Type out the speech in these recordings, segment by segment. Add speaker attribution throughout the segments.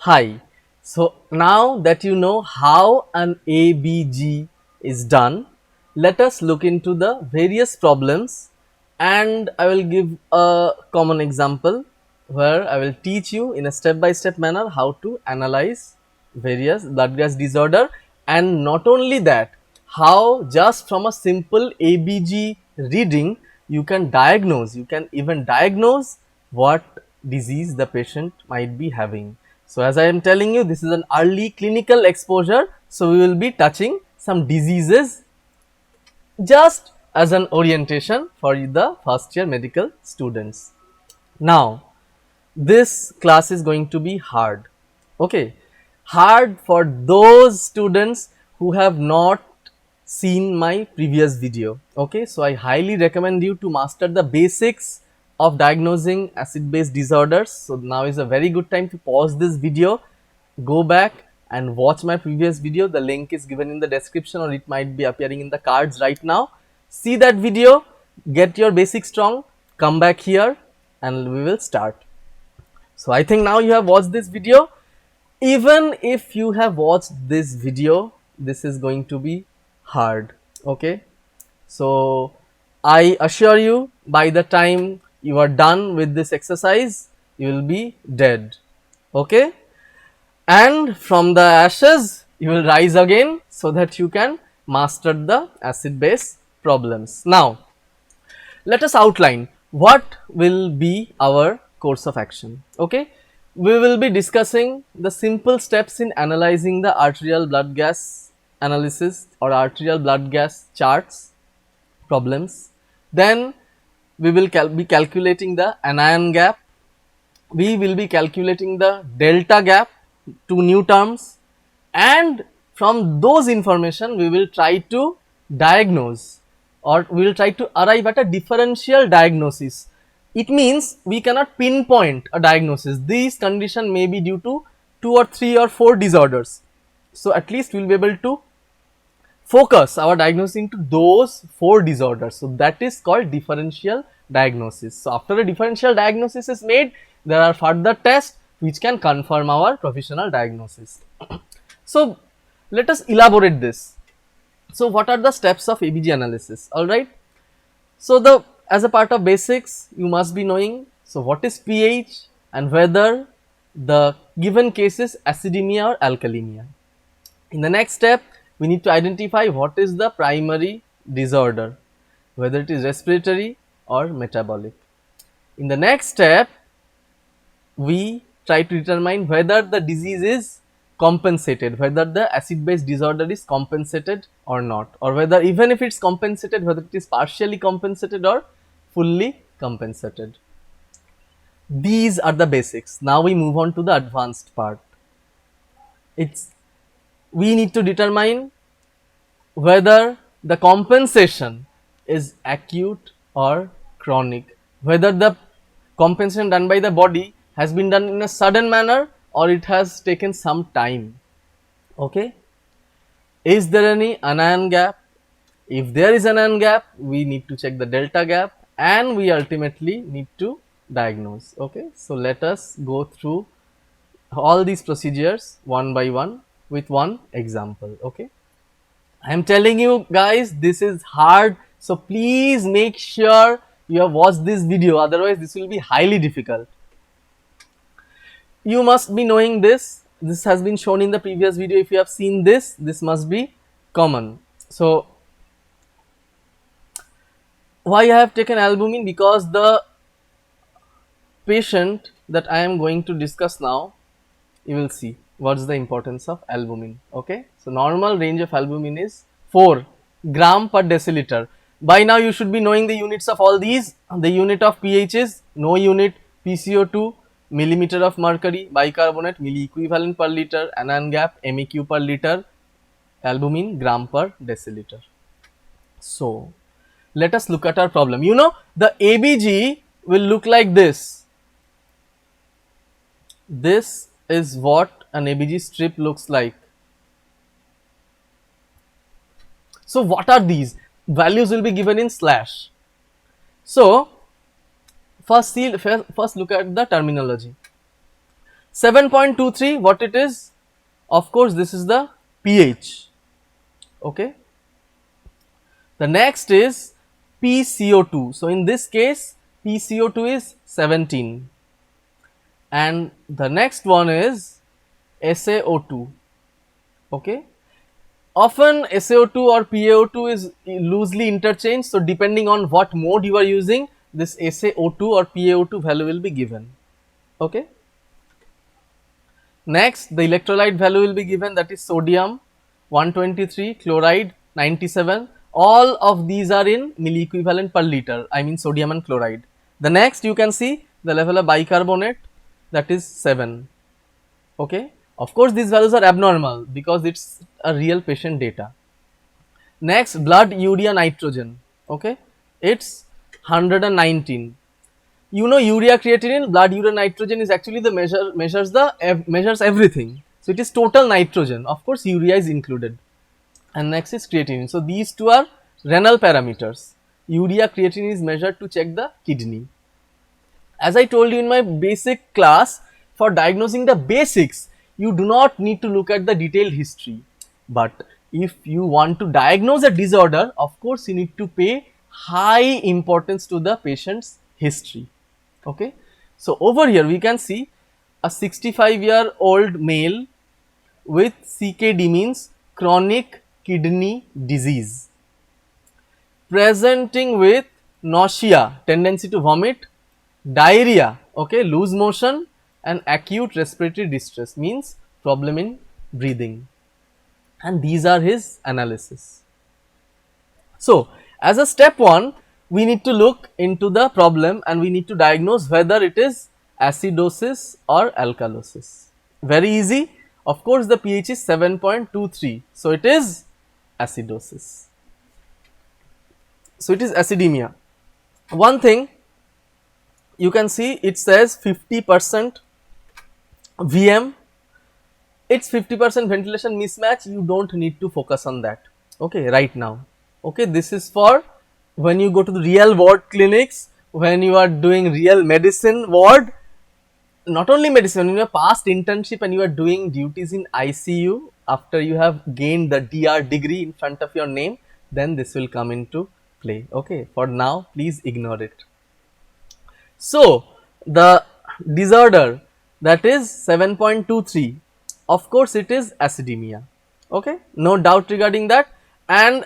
Speaker 1: Hi. So now that you know how an ABG is done, let us look into the various problems, and I will give a common example where I will teach you in a step by step manner how to analyze various blood gas disorder, and not only that, how just from a simple ABG reading you can even diagnose what disease the patient might be having. So as I am telling you, this is an early clinical exposure, so we will be touching some diseases just as an orientation for the first year medical students. Now this class is going to be hard, okay, hard for those students who have not seen my previous video, okay. So I highly recommend you to master the basics of diagnosing acid base disorders. So now is a very good time to pause this video, go back and watch my previous video. The link is given in the description, or it might be appearing in the cards right now. See that video, get your basics strong, come back here and we will start. So I think now you have watched this video. Even if you have watched this video, this is going to be hard, okay. So I assure you, by the time you are done with this exercise, you will be dead, okay. And from the ashes you will rise again, so that you can master the acid base problems. Now let us outline what will be our course of action, okay. We will be discussing the simple steps in analyzing the arterial blood gas analysis or arterial blood gas charts problems. Then we will be calculating the anion gap, we will be calculating the delta gap, two new terms, and from those information we will try to diagnose, or we will try to arrive at a differential diagnosis. It means we cannot pinpoint a diagnosis. These condition may be due to 2 or 3 or 4 disorders. So at least we will be able to focus our diagnosis into those 4 disorders. So that is called differential diagnosis. So after a differential diagnosis is made, there are further tests which can confirm our provisional diagnosis. So let us elaborate this. So what are the steps of ABG analysis? All right. So the as a part of basics, you must be knowing, so what is pH and whether the given case is acidemia or alkalemia. In the next step, we need to identify what is the primary disorder, whether it is respiratory or metabolic. In the next step, we try to determine whether the disease is compensated, whether the acid base disorder is compensated or not, or whether even if it's compensated, whether it is partially compensated or fully compensated. These are the basics. Now we move on to the advanced part. We need to determine whether the compensation is acute or chronic, whether the compensation done by the body has been done in a sudden manner or it has taken some time, okay. Is there any anion gap? If there is an anion gap, we need to check the delta gap, and we ultimately need to diagnose, okay. So let us go through all these procedures one by one with one example, okay. I am telling you guys, this is hard, so please make sure you have watched this video, otherwise this will be highly difficult. You must be knowing this. This has been shown in the previous video. If you have seen this, this must be common. So why I have taken albumin? Because the patient that I am going to discuss now, you will see what's the importance of albumin, okay. So normal range of albumin is 4 gram per deciliter. By now you should be knowing the units of all these. The unit of pH is no unit, PCO2 millimeter of mercury, bicarbonate milliequivalent per liter, anion gap MEQ per liter, albumin gram per deciliter. So let us look at our problem. You know, the ABG will look like this. This is what an ABG strip looks like. So what are these? Values will be given in slash. So first look at the terminology. 7.23, what it is? Of course, this is the pH. Okay. The next is PCO2. So in this case, PCO2 is 17, and the next one is SaO2. Okay. Often SaO2 or PaO2 is loosely interchanged. So depending on what mode you are using, this SaO2 or PaO2 value will be given. Okay. Next, the electrolyte value will be given, that is sodium 123, chloride 97. All of these are in milliequivalent per liter, I mean sodium and chloride. The next, you can see the level of bicarbonate, that is 7. Okay. Of course, these values are abnormal because it's a real patient data. Next, blood urea nitrogen. Okay. It's 119. You know, urea creatinine, blood urea nitrogen is actually the measures everything. So it is total nitrogen. Of course, urea is included. And next is creatinine. So these two are renal parameters. Urea creatinine is measured to check the kidney. As I told you in my basic class, for diagnosing the basics, you do not need to look at the detailed history. But if you want to diagnose a disorder, of course, you need to pay high importance to the patient's history. Okay. So over here we can see a 65-year-old male with CKD, means chronic kidney disease, presenting with nausea, tendency to vomit, diarrhea, okay, loose motion, and acute respiratory distress, means problem in breathing. And these are his analysis. So as a step 1, we need to look into the problem and we need to diagnose whether it is acidosis or alkalosis. Very easy. Of course, the pH is 7.23. So it is acidosis. So it is acidemia. One thing you can see, it says 50% VM. It's 50% ventilation mismatch. You don't need to focus on that. Okay, right now. Okay, this is for when you go to the real ward clinics, when you are doing real medicine ward, not only medicine, in your past internship and you are doing duties in ICU, after you have gained the DR degree in front of your name, then this will come into play. Okay, for now, please ignore it. So the disorder, that is 7.23, of course it is acidemia. Okay, no doubt regarding that. And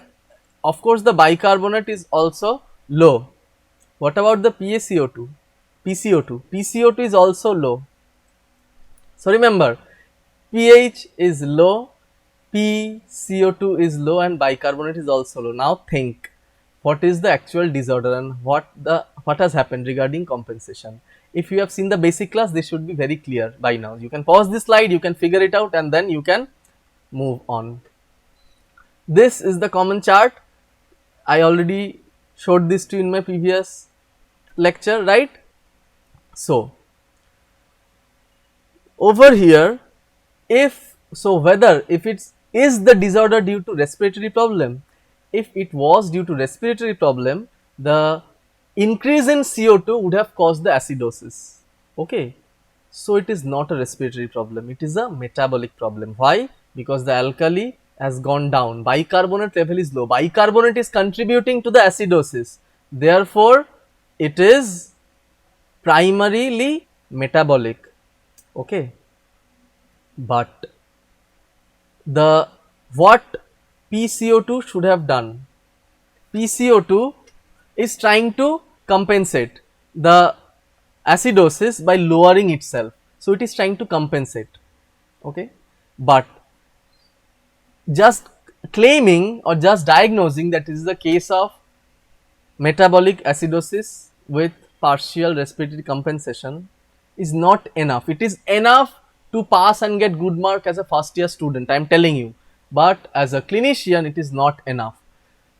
Speaker 1: of course the bicarbonate is also low. What about the PaCO2? PCO2. PCO2 is also low. So remember, pH is low, PCO2 is low, and bicarbonate is also low. Now think, what is the actual disorder and what has happened regarding compensation? If you have seen the basic class, this should be very clear by now. You can pause this slide, you can figure it out, and then you can move on. This is the common chart. I already showed this to you in my previous lecture, right? So over here, if it is the disorder due to respiratory problem, if it was due to respiratory problem, the increase in CO2 would have caused the acidosis. Okay, so it is not a respiratory problem, it is a metabolic problem. Why? Because the alkali has gone down, bicarbonate level is low, bicarbonate is contributing to the acidosis, therefore it is primarily metabolic. Okay, but what PCO2 should have done? PCO2 is trying to compensate the acidosis by lowering itself. So it is trying to compensate. Okay, but just claiming or just diagnosing that is the case of metabolic acidosis with partial respiratory compensation is not enough. It is enough to pass and get good mark as a first year student, I am telling you, but as a clinician it is not enough.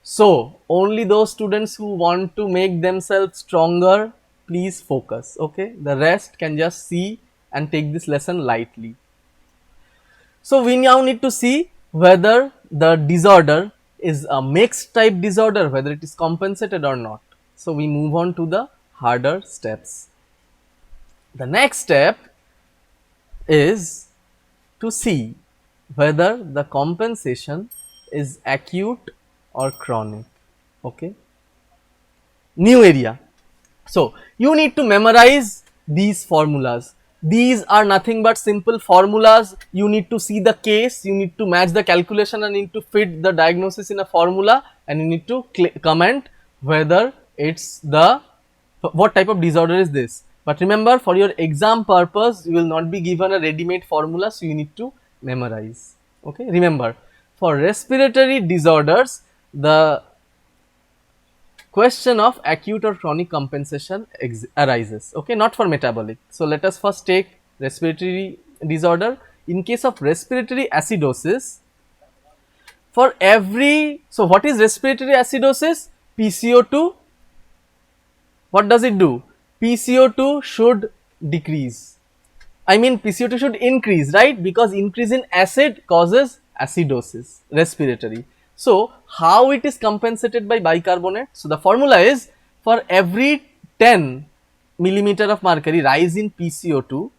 Speaker 1: So only those students who want to make themselves stronger, please focus. Okay, the rest can just see and take this lesson lightly. So we now need to see whether the disorder is a mixed type disorder, whether it is compensated or not. So we move on to the harder steps. The next step is to see whether the compensation is acute or chronic. Okay, new area. So you need to memorize these formulas. These are nothing but simple formulas. You need to see the case, you need to match the calculation and need to fit the diagnosis in a formula, and you need to comment whether it's the what type of disorder is this. But remember, for your exam purpose, you will not be given a ready-made formula, so you need to memorize. Okay, remember, for respiratory disorders, the question of acute or chronic compensation arises. Okay, not for metabolic. So let us first take respiratory disorder. In case of respiratory acidosis, for every, so what is respiratory acidosis? PCO2, what does it do? PCO2 should decrease. I mean, PCO2 should increase, right? Because increase in acid causes acidosis, respiratory. So how it is compensated by bicarbonate? So the formula is, for every 10 millimeter of mercury rise in PCO2,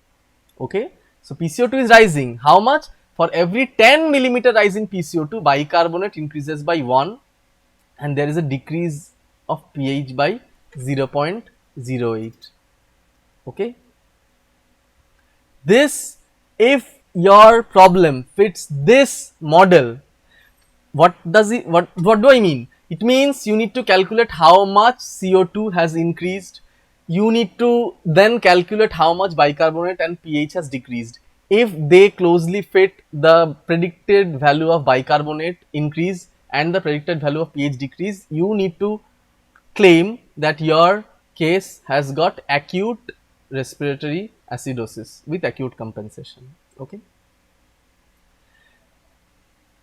Speaker 1: okay, so PCO2 is rising, how much? For every 10 millimeter rise in PCO2, bicarbonate increases by 1, and there is a decrease of pH by 0.08. Okay, this, if your problem fits this model, what do I mean? It means you need to calculate how much CO2 has increased. You need to then calculate how much bicarbonate and pH has decreased. If they closely fit, the predicted value of bicarbonate increase and the predicted value of pH decrease, you need to claim that your case has got acute respiratory acidosis with acute compensation. Okay,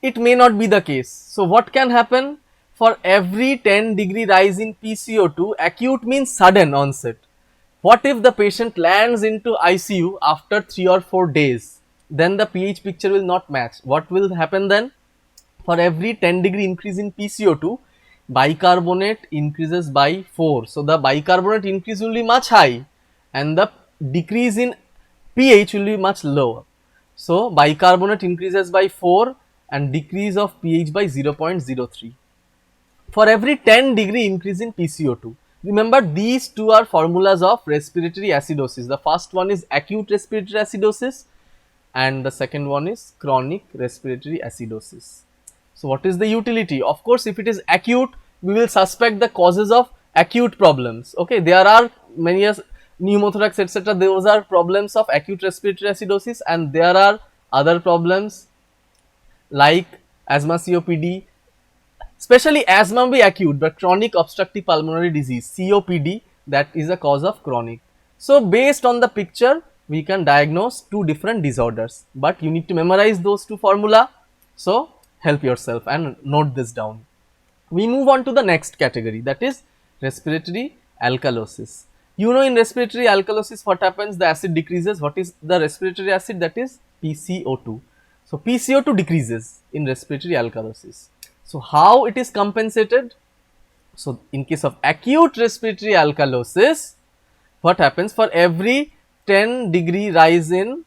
Speaker 1: it may not be the case. So what can happen? For every 10-degree rise in PCO2, acute means sudden onset. What if the patient lands into ICU after 3 or 4 days? Then the pH picture will not match. What will happen then? For every 10-degree increase in PCO2, bicarbonate increases by 4. So the bicarbonate increase will be much high and the decrease in pH will be much lower. So bicarbonate increases by 4 and decrease of pH by 0.03. For every 10-degree increase in PCO2. Remember, these two are formulas of respiratory acidosis. The first one is acute respiratory acidosis and the second one is chronic respiratory acidosis. So what is the utility? Of course, if it is acute, we will suspect the causes of acute problems. Okay, there are many pneumothorax, etc. Those are problems of acute respiratory acidosis, and there are other problems like asthma, COPD. Especially asthma will be acute, but chronic obstructive pulmonary disease, COPD, that is a cause of chronic. So based on the picture, we can diagnose two different disorders, but you need to memorize those two formula. So help yourself and note this down. We move on to the next category, that is respiratory alkalosis. You know, in respiratory alkalosis, what happens? The acid decreases. What is the respiratory acid? That is PCO2. So PCO2 decreases in respiratory alkalosis. So how it is compensated? So in case of acute respiratory alkalosis, what happens? For every 10-degree rise in,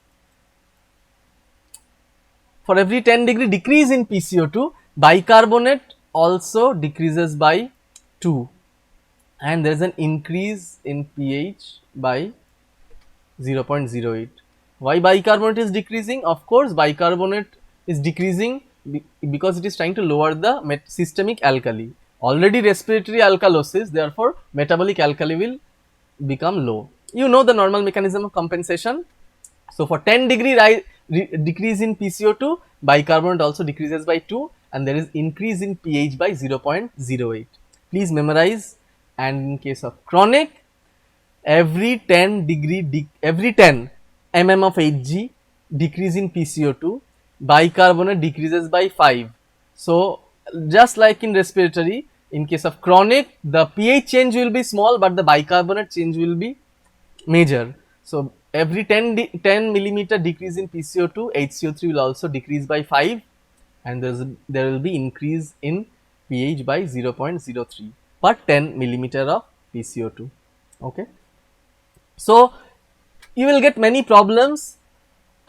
Speaker 1: for every 10-degree decrease in PCO2, bicarbonate also decreases by 2, and there is an increase in pH by 0.08. Why bicarbonate is decreasing? Of course, bicarbonate is decreasing because it is trying to lower the systemic alkali. Already respiratory alkalosis, therefore metabolic alkali will become low. You know the normal mechanism of compensation. So for 10-degree decrease in PCO2, bicarbonate also decreases by 2 and there is increase in pH by 0.08. Please memorize. And in case of chronic, every 10 mm of Hg decrease in PCO2, bicarbonate decreases by 5. So just like in respiratory, in case of chronic, the pH change will be small, but the bicarbonate change will be major. So every 10 millimeter decrease in PCO2, HCO3 will also decrease by 5, and there will be increase in pH by 0.03 per 10 millimeter of PCO2. Okay. So you will get many problems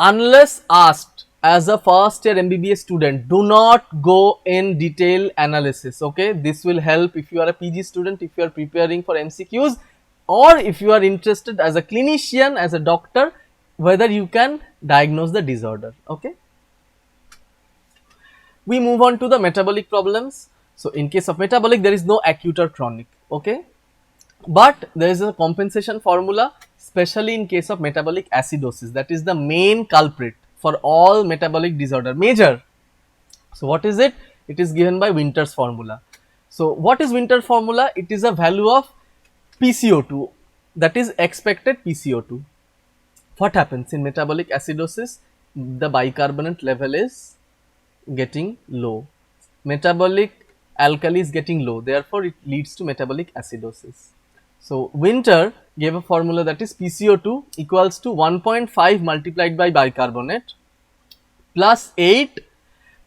Speaker 1: unless asked as a first year MBBS student, do not go in detail analysis. Okay, this will help if you are a PG student, if you are preparing for MCQs, or if you are interested as a clinician, as a doctor, whether you can diagnose the disorder. Okay, we move on to the metabolic problems. So in case of metabolic, there is no acute or chronic. Okay, but there is a compensation formula, especially in case of metabolic acidosis, that is the main culprit for all metabolic disorder, major. So what is it? It is given by Winter's formula. So what is Winter formula? It is a value of PCO2, that is expected PCO2. What happens in metabolic acidosis? The bicarbonate level is getting low, metabolic alkali is getting low, therefore it leads to metabolic acidosis. So Winter gave a formula that is PCO2 equals to 1.5 multiplied by bicarbonate plus 8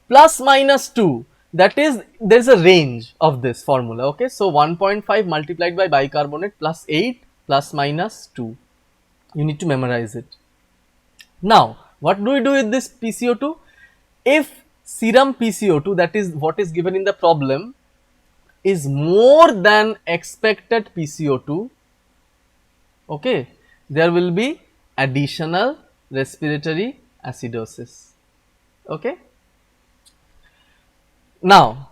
Speaker 1: plus minus 2, that is there is a range of this formula. Okay, so 1.5 multiplied by bicarbonate plus 8 plus minus 2, you need to memorize it. Now what do we do with this PCO2? If serum PCO2, that is what is given in the problem, is more than expected PCO2, okay, there will be additional respiratory acidosis. Okay. Now,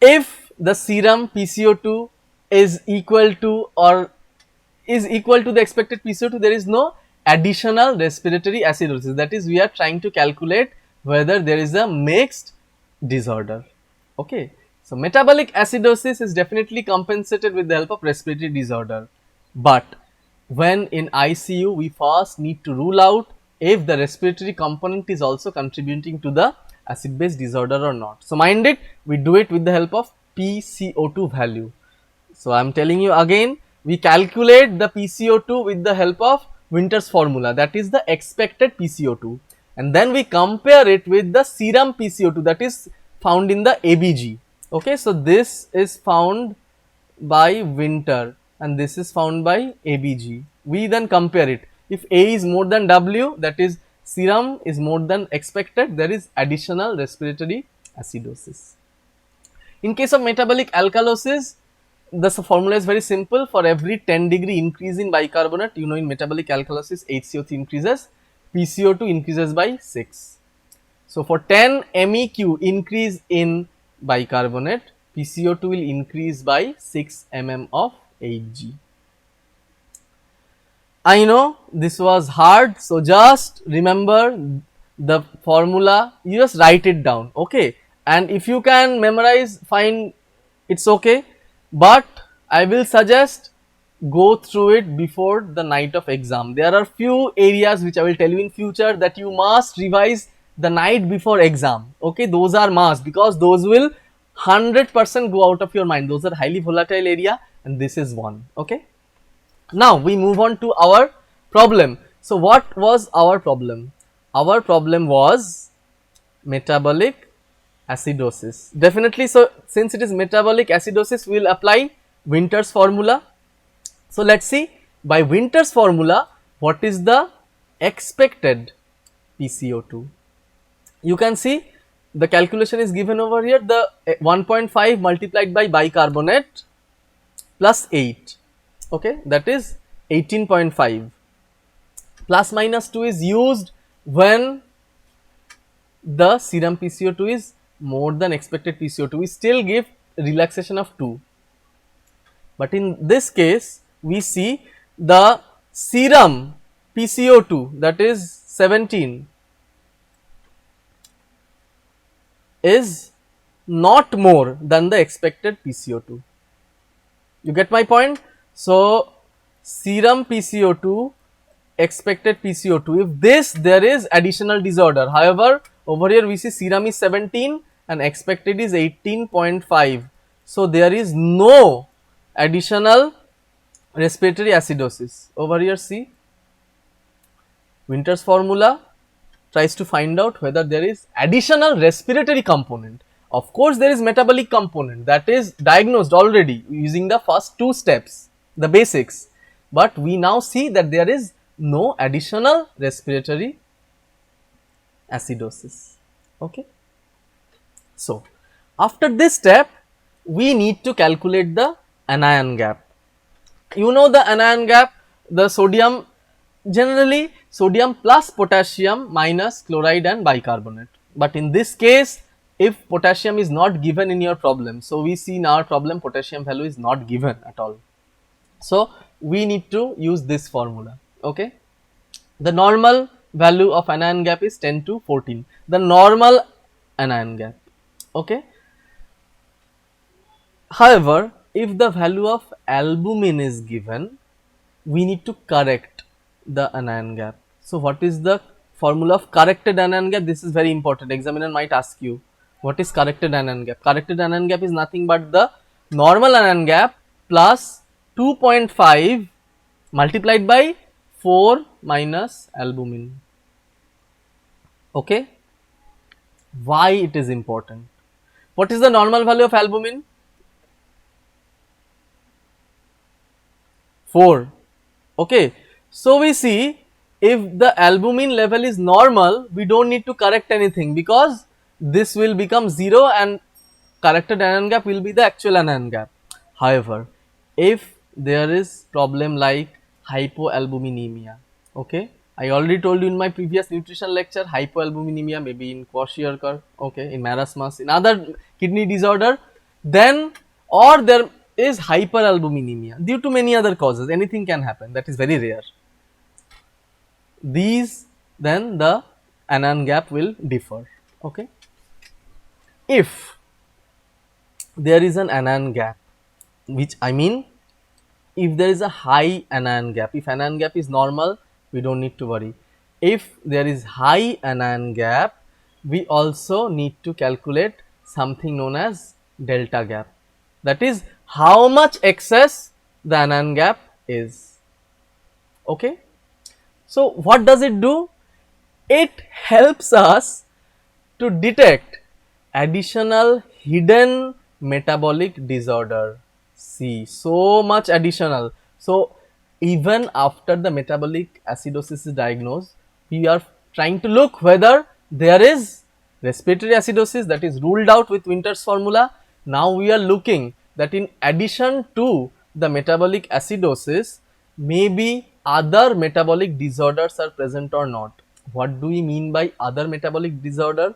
Speaker 1: if the serum PCO2 is equal to or is equal to the expected PCO2, there is no additional respiratory acidosis. That is, we are trying to calculate whether there is a mixed disorder. Okay. So metabolic acidosis is definitely compensated with the help of respiratory disorder, but when in ICU we first need to rule out if the respiratory component is also contributing to the acid base disorder or not. So mind it, we do it with the help of PCO2 value. So I am telling you again, we calculate the PCO2 with the help of Winter's formula, that is the expected PCO2, and then we compare it with the serum PCO2 that is found in the ABG. Okay, so this is found by Winter and this is found by ABG. We then compare it. If A is more than W, that is serum is more than expected, there is additional respiratory acidosis. In case of metabolic alkalosis, the formula is very simple. For every 10° increase in bicarbonate, you know, in metabolic alkalosis HCO3 increases, PCO2 increases by 6. So for 10 MEq increase in bicarbonate, PCO2 will increase by 6 mm of Hg. I know this was hard, so just remember the formula, you just write it down, okay, and if you can memorize, fine, it's okay, but I will suggest go through it before the night of exam. There are few areas which I will tell you in future that you must revise the night before exam. Okay, those are must, because those will 100% go out of your mind. Those are highly volatile area and this is one. Okay, now we move on to our problem. So what was our problem? Our problem was metabolic acidosis. Definitely, so since it is metabolic acidosis, we will apply Winter's formula. So let's see, by Winter's formula, what is the expected PCO2? You can see the calculation is given over here, the 1.5 multiplied by bicarbonate plus 8, okay, that is 18.5. Plus minus 2 is used when the serum PCO2 is more than expected PCO2. We still give relaxation of 2, but in this case we see the serum PCO2, that is 17, is not more than the expected PCO2. You get my point? So serum PCO2, expected PCO2, if this, there is additional disorder. However, over here we see serum is 17 and expected is 18.5. So there is no additional respiratory acidosis. Over here see, Winter's formula tries to find out whether there is additional respiratory component. Of course, there is metabolic component that is diagnosed already using the first 2 steps, the basics, but we now see that there is no additional respiratory acidosis. Okay. So after this step, we need to calculate the anion gap. You know the anion gap, the sodium, generally sodium plus potassium minus chloride and bicarbonate. But in this case, if potassium is not given in your problem, so we see in our problem potassium value is not given at all. So we need to use this formula. Okay. The normal value of anion gap is 10 to 14. The normal anion gap. Okay. However, if the value of albumin is given, we need to correct the anion gap. So what is the formula of corrected anion gap? This is very important. Examiner might ask you, what is corrected anion gap? Corrected anion gap is nothing but the normal anion gap plus 2.5 multiplied by 4 minus albumin. Okay. Why it is important? What is the normal value of albumin? 4. Okay. So we see if the albumin level is normal, we don't need to correct anything because this will become 0 and corrected anion gap will be the actual anion gap. However, if there is problem like hypoalbuminemia, okay, I already told you in my previous nutrition lecture, hypoalbuminemia maybe in Kwashiorkor, okay, in marasmus, in other kidney disorder, then or there is hyperalbuminemia due to many other causes, anything can happen, that is very rare. These, then the anion gap will differ. Okay. If there is an anion gap, which I mean if there is a high anion gap, if anion gap is normal, we don't need to worry. If there is high anion gap, we also need to calculate something known as delta gap, that is how much excess the anion gap is. Okay. So what does it do? It helps us to detect additional hidden metabolic disorder. See, so much additional. So even after the metabolic acidosis is diagnosed, we are trying to look whether there is respiratory acidosis, that is ruled out with Winter's formula. Now we are looking that in addition to the metabolic acidosis, maybe other metabolic disorders are present or not. What do we mean by other metabolic disorder?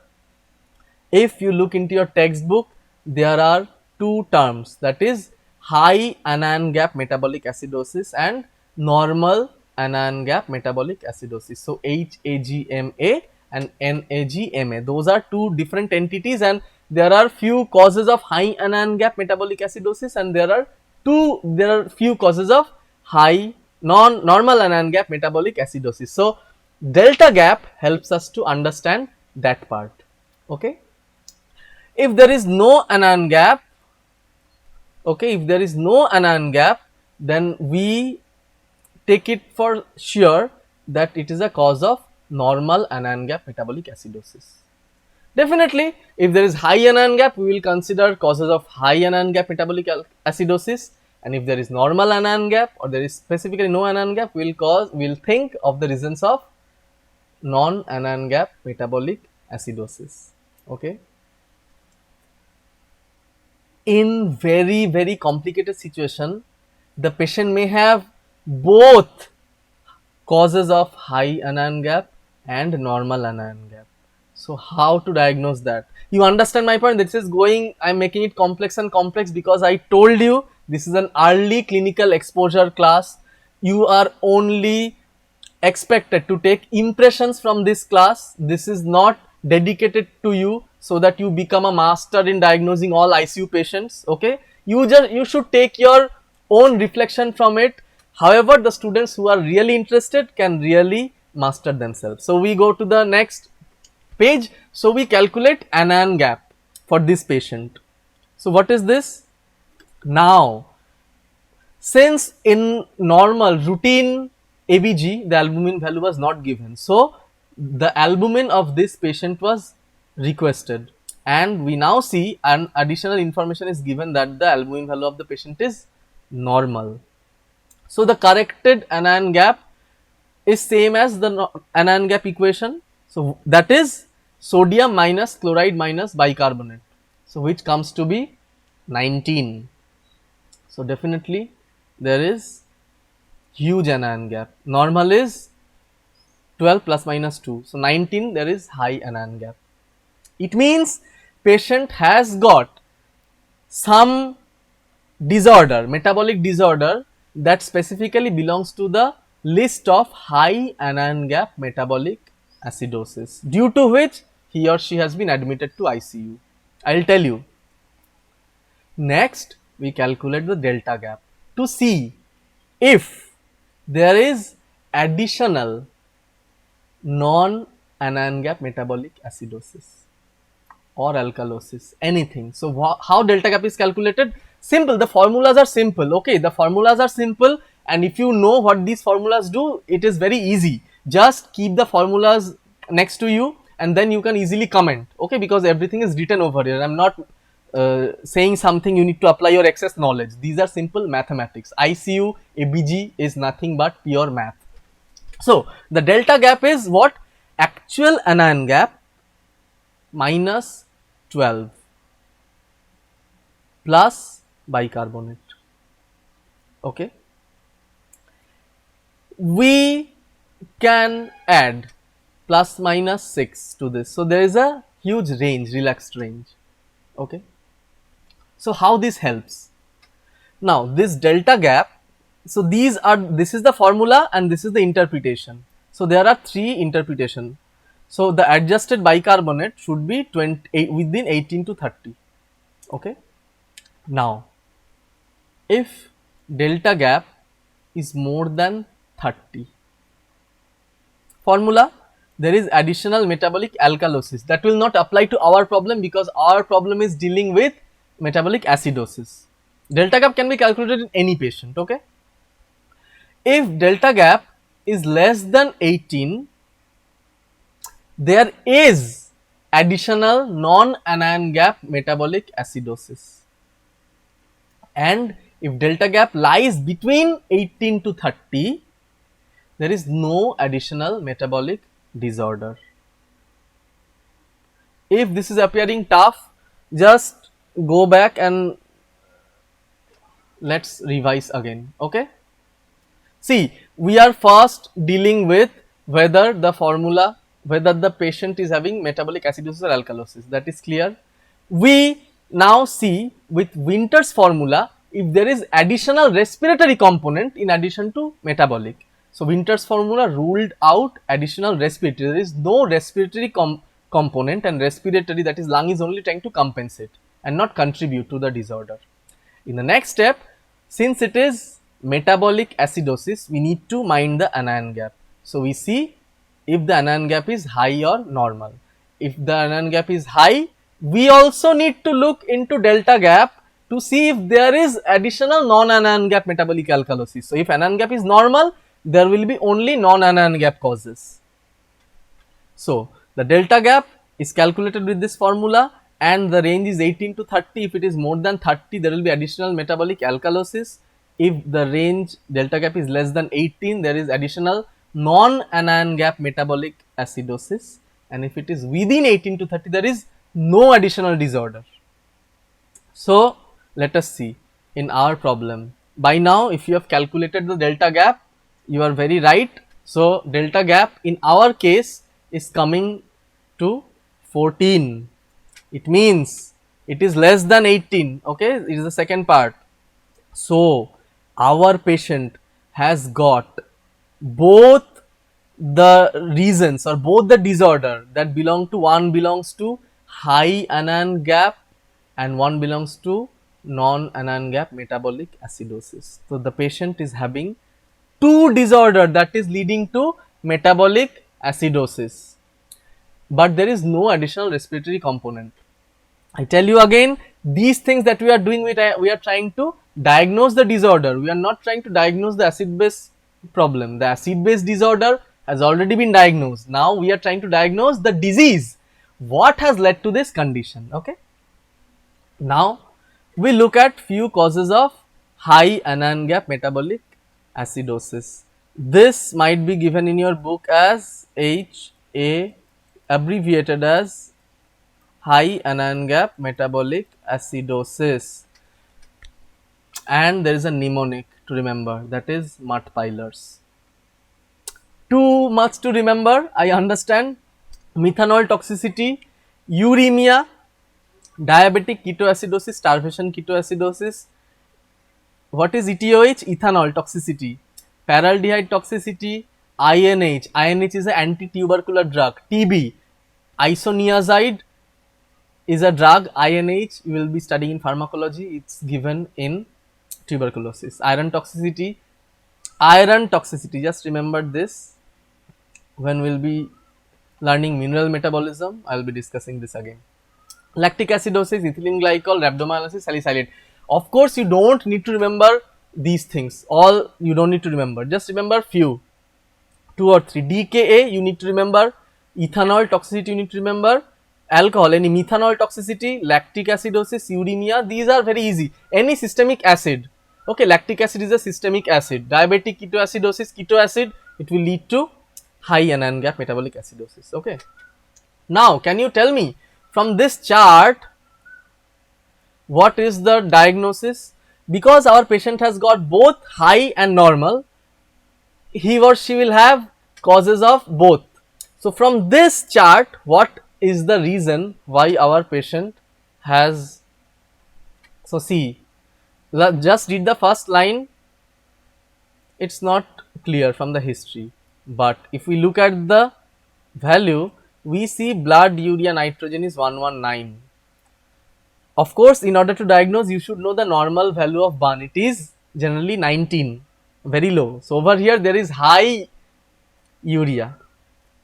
Speaker 1: If you look into your textbook, there are two terms, that is high anion gap metabolic acidosis and normal anion gap metabolic acidosis. So HAGMA and NAGMA, those are two different entities, and there are few causes of high anion gap metabolic acidosis and there are few causes of high normal anion gap metabolic acidosis. So delta gap helps us to understand that part. Okay. If there is no anion gap, okay, if there is no anion gap, then we take it for sure that it is a cause of normal anion gap metabolic acidosis. Definitely, if there is high anion gap, we will consider causes of high anion gap metabolic acidosis, and if there is normal anion gap or there is specifically no anion gap, we will think of the reasons of non-anion gap metabolic acidosis. Okay. In very complicated situation, the patient may have both causes of high anion gap and normal anion gap. So how to diagnose that? You understand my point? This is going, I am making it complex and complex because I told you this is an early clinical exposure class. You are only expected to take impressions from this class. This is not dedicated to you so that you become a master in diagnosing all ICU patients. Okay, you should take your own reflection from it. However, the students who are really interested can really master themselves. So we go to the next page. So we calculate anion gap for this patient. So what is this? Now, since in normal routine ABG the albumin value was not given, so the albumin of this patient was requested, and we now see an additional information is given that the albumin value of the patient is normal. So the corrected anion gap is same as the anion gap equation. So that is sodium minus chloride minus bicarbonate. So which comes to be 19. So definitely there is huge anion gap. Normal is 12 plus minus 2. So 19, there is high anion gap. It means patient has got some disorder, metabolic disorder, that specifically belongs to the list of high anion gap metabolic acidosis, due to which he or she has been admitted to ICU. I will tell you. Next, we calculate the delta gap to see if there is additional non-anion gap metabolic acidosis or alkalosis, anything. So how delta gap is calculated? Simple, the formulas are simple. Okay, the formulas are simple, and if you know what these formulas do, it is very easy. Just keep the formulas next to you and then you can easily comment. Okay, because everything is written over here. I'm not saying something you need to apply your excess knowledge. These are simple mathematics. ICU, ABG is nothing but pure math. So the delta gap is what? Actual anion gap minus 12 plus bicarbonate. Okay, we can add plus minus 6 to this. So there is a huge range, relaxed range. Okay, so how this helps? Now this delta gap, so this is the formula and this is the interpretation. So there are three interpretations. So the adjusted bicarbonate should be 28 within 18 to 30. Okay, now if delta gap is more than 30, formula, there is additional metabolic alkalosis. That will not apply to our problem because our problem is dealing with metabolic acidosis. Delta gap can be calculated in any patient. Okay, if delta gap is less than 18, there is additional non-anion gap metabolic acidosis, and if delta gap lies between 18 to 30, there is no additional metabolic disorder. If this is appearing tough, just go back and let's revise again. Okay, see, we are first dealing with whether the formula, whether the patient is having metabolic acidosis or alkalosis. That is clear. We now see with Winter's formula if there is additional respiratory component in addition to metabolic. So Winter's formula ruled out additional respiratory. There is no respiratory component, and respiratory, that is lung, is only trying to compensate and not contribute to the disorder. In the next step, since it is metabolic acidosis, we need to mind the anion gap. So we see if the anion gap is high or normal. If the anion gap is high, we also need to look into delta gap to see if there is additional non-anion gap metabolic alkalosis. So if anion gap is normal, there will be only non-anion gap causes. So the delta gap is calculated with this formula, and the range is 18 to 30. If it is more than 30, there will be additional metabolic alkalosis. If the range delta gap is less than 18, there is additional non-anion gap metabolic acidosis, and if it is within 18 to 30, there is no additional disorder. So let us see in our problem. By now, if you have calculated the delta gap, you are very right. So delta gap in our case is coming to 14. It means it is less than 18. Okay, it is the second part. So our patient has got both the reasons or both the disorder that belong to, one belongs to high anion gap and one belongs to non-anion gap metabolic acidosis. So the patient is having two disorder that is leading to metabolic acidosis, but there is no additional respiratory component. I tell you again, these things that we are doing, we are trying to diagnose the disorder. We are not trying to diagnose the acid-base problem. The acid-base disorder has already been diagnosed. Now we are trying to diagnose the disease. What has led to this condition? Okay. Now we look at few causes of high anion gap metabolic acidosis. This might be given in your book as HAG. abbreviated as high anion gap metabolic acidosis, and there is a mnemonic to remember, that is Matt-Piler's. Too much to remember, I understand. Methanol toxicity, uremia, diabetic ketoacidosis, starvation ketoacidosis. What is ETOH? Ethanol toxicity, paraldehyde toxicity, INH. INH is an anti-tubercular drug. TB, isoniazid is a drug. INH you will be studying in pharmacology. It's given in tuberculosis. Iron toxicity. Just remember this. When we'll be learning mineral metabolism, I will be discussing this again. Lactic acidosis, ethylene glycol, rhabdomyolysis, salicylate. Of course, you don't need to remember these things. All you don't need to remember. Just remember few, 2 or 3. DKA you need to remember. Ethanol toxicity you need to remember. Alcohol, any methanol toxicity, lactic acidosis, uremia. These are very easy. Any systemic acid. Okay, lactic acid is a systemic acid. Diabetic ketoacidosis, ketoacid, it will lead to high anion gap metabolic acidosis. Okay. Now, can you tell me from this chart what is the diagnosis? Because our patient has got both high and normal, he or she will have causes of both. So, from this chart, what is the reason why our patient has? So, see, just read the first line. It's not clear from the history, but if we look at the value, we see blood urea nitrogen is 119. Of course, in order to diagnose, you should know the normal value of Ban. It is generally 19, very low. So, over here there is high urea.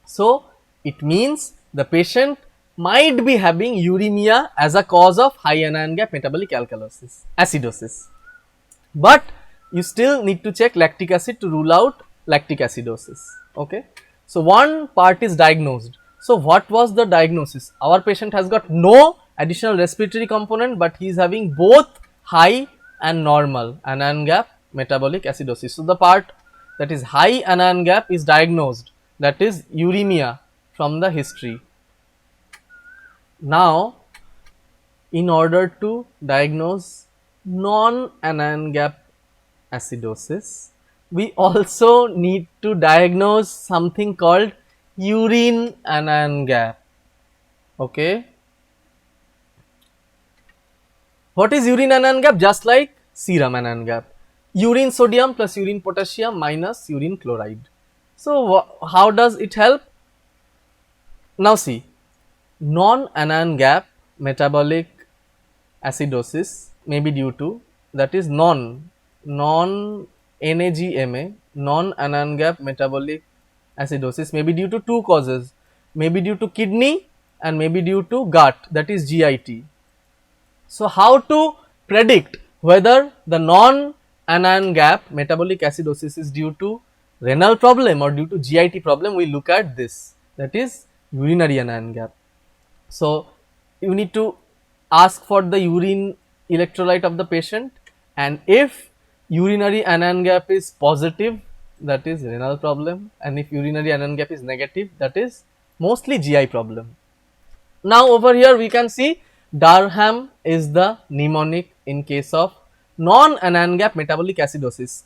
Speaker 1: So, it means the patient might be having uremia as a cause of high anion gap metabolic acidosis. But you still need to check lactic acid to rule out lactic acidosis. Okay. So, one part is diagnosed. So, what was the diagnosis? Our patient has got no additional respiratory component, but he is having both high and normal anion gap metabolic acidosis. So, the part that is high anion gap is diagnosed, that is uremia from the history. Now, in order to diagnose non-anion gap acidosis, we also need to diagnose something called urine anion gap. Okay. What is urine anion gap? Just like serum anion gap. Urine sodium plus urine potassium minus urine chloride. So, how does it help? Now, see, non-anion gap metabolic acidosis may be due to, that is non-NAGMA, non-anion gap metabolic acidosis may be due to two causes, may be due to kidney and may be due to gut, that is GIT. So, how to predict whether the non-anion gap metabolic acidosis is due to renal problem or due to GIT problem? We look at this, that is urinary anion gap. So, you need to ask for the urine electrolyte of the patient, and if urinary anion gap is positive, that is renal problem, and if urinary anion gap is negative, that is mostly GI problem. Now, over here we can see Durham is the mnemonic in case of non-anion gap metabolic acidosis.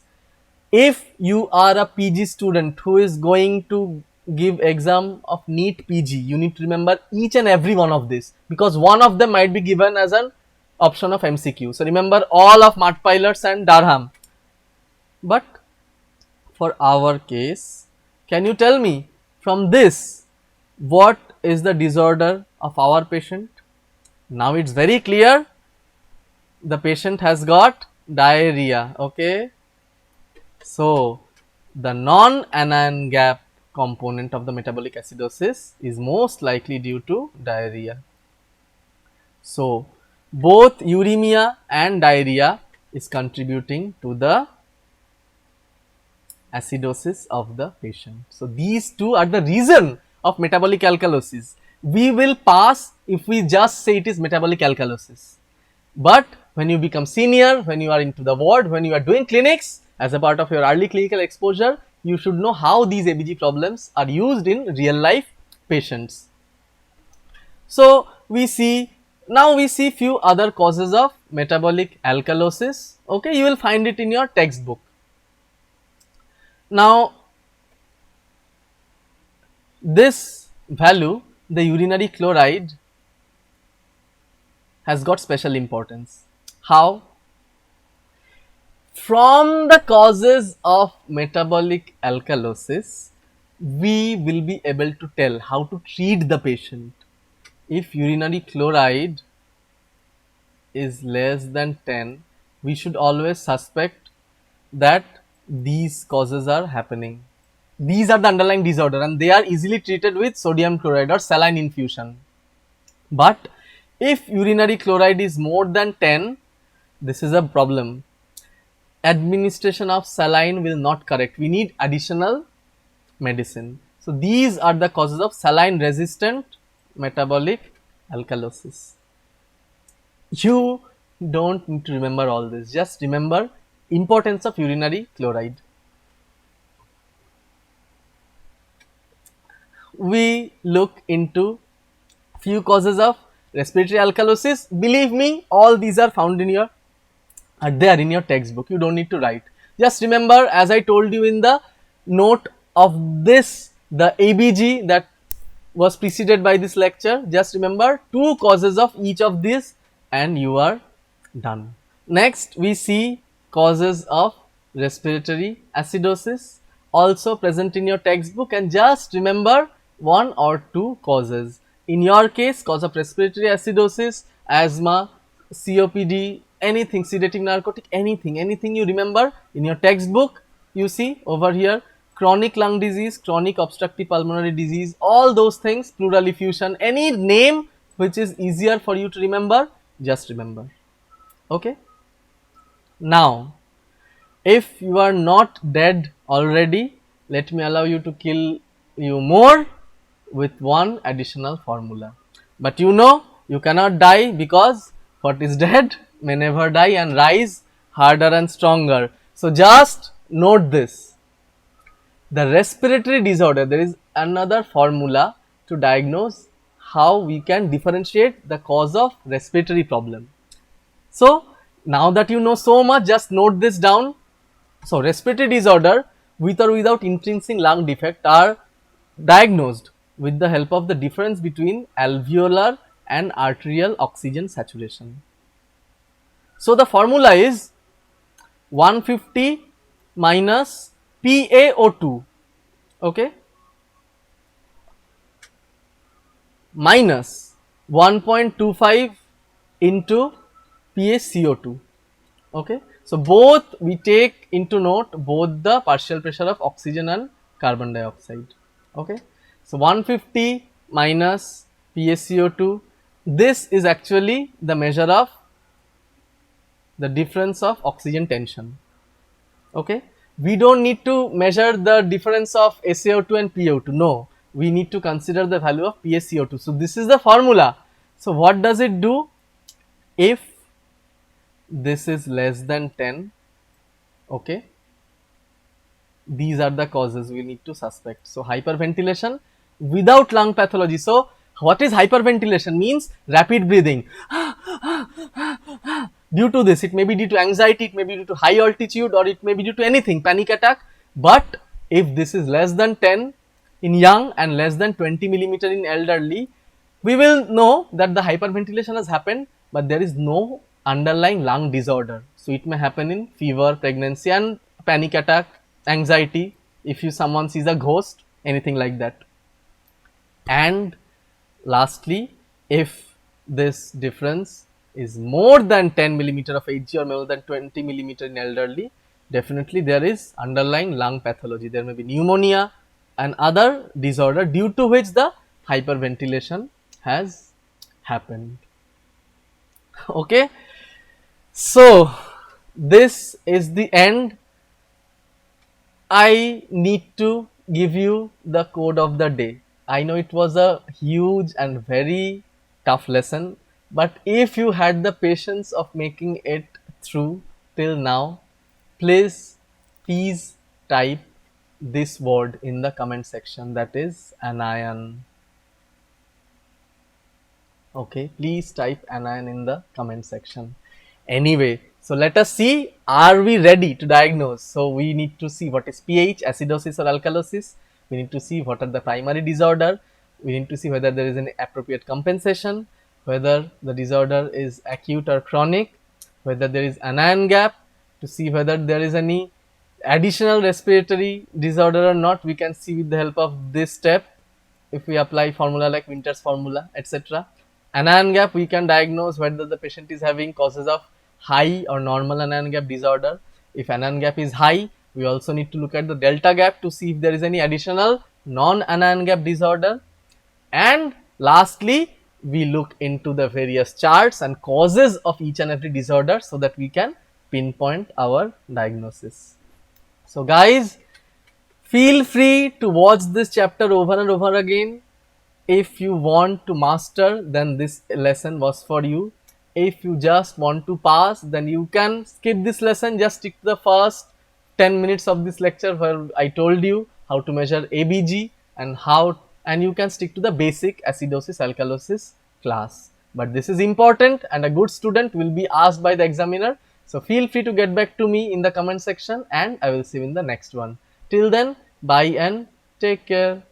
Speaker 1: If you are a PG student who is going to give exam of NEET PG, you need to remember each and every one of this, because one of them might be given as an option of MCQ. So, remember all of Matt-Piler's and Durham. But for our case, can you tell me from this what is the disorder of our patient? Now, it is very clear, the patient has got diarrhea. Okay. So, the non-anion gap component of the metabolic acidosis is most likely due to diarrhea. So, both uremia and diarrhea is contributing to the acidosis of the patient. So, these two are the reason of metabolic alkalosis. We will pass if we just say it is metabolic alkalosis. But when you become senior, when you are into the ward, when you are doing clinics, as a part of your early clinical exposure, you should know how these ABG problems are used in real life patients. So we see, now we see few other causes of metabolic alkalosis. Okay, you will find it in your textbook. Now this value, the urinary chloride, has got special importance. How? From the causes of metabolic alkalosis, we will be able to tell how to treat the patient. If urinary chloride is less than 10, we should always suspect that these causes are happening. These are the underlying disorder and they are easily treated with sodium chloride or saline infusion. But if urinary chloride is more than 10, this is a problem. Administration of saline will not correct. We need additional medicine. So these are the causes of saline resistant metabolic alkalosis. You don't need to remember all this. Just remember importance of urinary chloride. We look into few causes of respiratory alkalosis. Believe me, all these are found in your, are there in your textbook. You don't need to write. Just remember, as I told you in the note of this, the ABG that was preceded by this lecture, just remember two causes of each of these and you are done. Next, we see causes of respiratory acidosis, also present in your textbook, and just remember one or two causes. In your case, cause of respiratory acidosis, asthma, COPD, anything, sedating narcotic, anything you remember in your textbook. You see over here, chronic lung disease, chronic obstructive pulmonary disease, all those things, pleural effusion, any name which is easier for you to remember, just remember. Okay. Now, if you are not dead already, let me allow you to kill you more with one additional formula. But you know, you cannot die because what is dead may never die and rise harder and stronger. So just note this. The respiratory disorder, there is another formula to diagnose how we can differentiate the cause of respiratory problem. So now that you know so much, just note this down. So respiratory disorder with or without intrinsic lung defect are diagnosed with the help of the difference between alveolar and arterial oxygen saturation. So the formula is 150 minus PaO2, okay, minus 1.25 into PaCO2, okay. So both we take into note both the partial pressure of oxygen and carbon dioxide, okay. So 150 minus PaCO2, this is actually the measure of the difference of oxygen tension, okay. We don't need to measure the difference of SaO2 and PaO2, no, we need to consider the value of PaCO2. So this is the formula. So what does it do? If this is less than 10, okay, these are the causes we need to suspect. So hyperventilation without lung pathology. So what is hyperventilation? Means rapid breathing. Due to this, it may be due to anxiety, it may be due to high altitude, or it may be due to anything, panic attack. But if this is less than 10 in young and less than 20 millimeter in elderly, we will know that the hyperventilation has happened, but there is no underlying lung disorder. So it may happen in fever, pregnancy and panic attack, anxiety, if you someone sees a ghost, anything like that. And lastly, if this difference is more than 10 millimeter of Hg or more than 20 millimeter in elderly, definitely there is underlying lung pathology. There may be pneumonia and other disorder due to which the hyperventilation has happened. Okay. So this is the end. I need to give you the code of the day. I know it was a huge and very tough lesson, but if you had the patience of making it through till now, please type this word in the comment section, that is anion. Okay, please type anion in the comment section. Anyway, so let us see, are we ready to diagnose? So we need to see what is pH, acidosis or alkalosis. We need to see what are the primary disorder. We need to see whether there is an appropriate compensation, whether the disorder is acute or chronic, whether there is anion gap, to see whether there is any additional respiratory disorder or not. We can see with the help of this step if we apply formula like Winter's formula, etc. Anion gap, we can diagnose whether the patient is having causes of high or normal anion gap disorder. If anion gap is high, we also need to look at the delta gap to see if there is any additional non-anion gap disorder. And lastly, we look into the various charts and causes of each and every disorder so that we can pinpoint our diagnosis. So guys, feel free to watch this chapter over and over again. If you want to master, then this lesson was for you. If you just want to pass, then you can skip this lesson. Just stick to the first 10 minutes of this lecture where I told you how to measure ABG and and you can stick to the basic acidosis alkalosis class. But this is important and a good student will be asked by the examiner. So feel free to get back to me in the comment section and I will see you in the next one. Till then, bye and take care.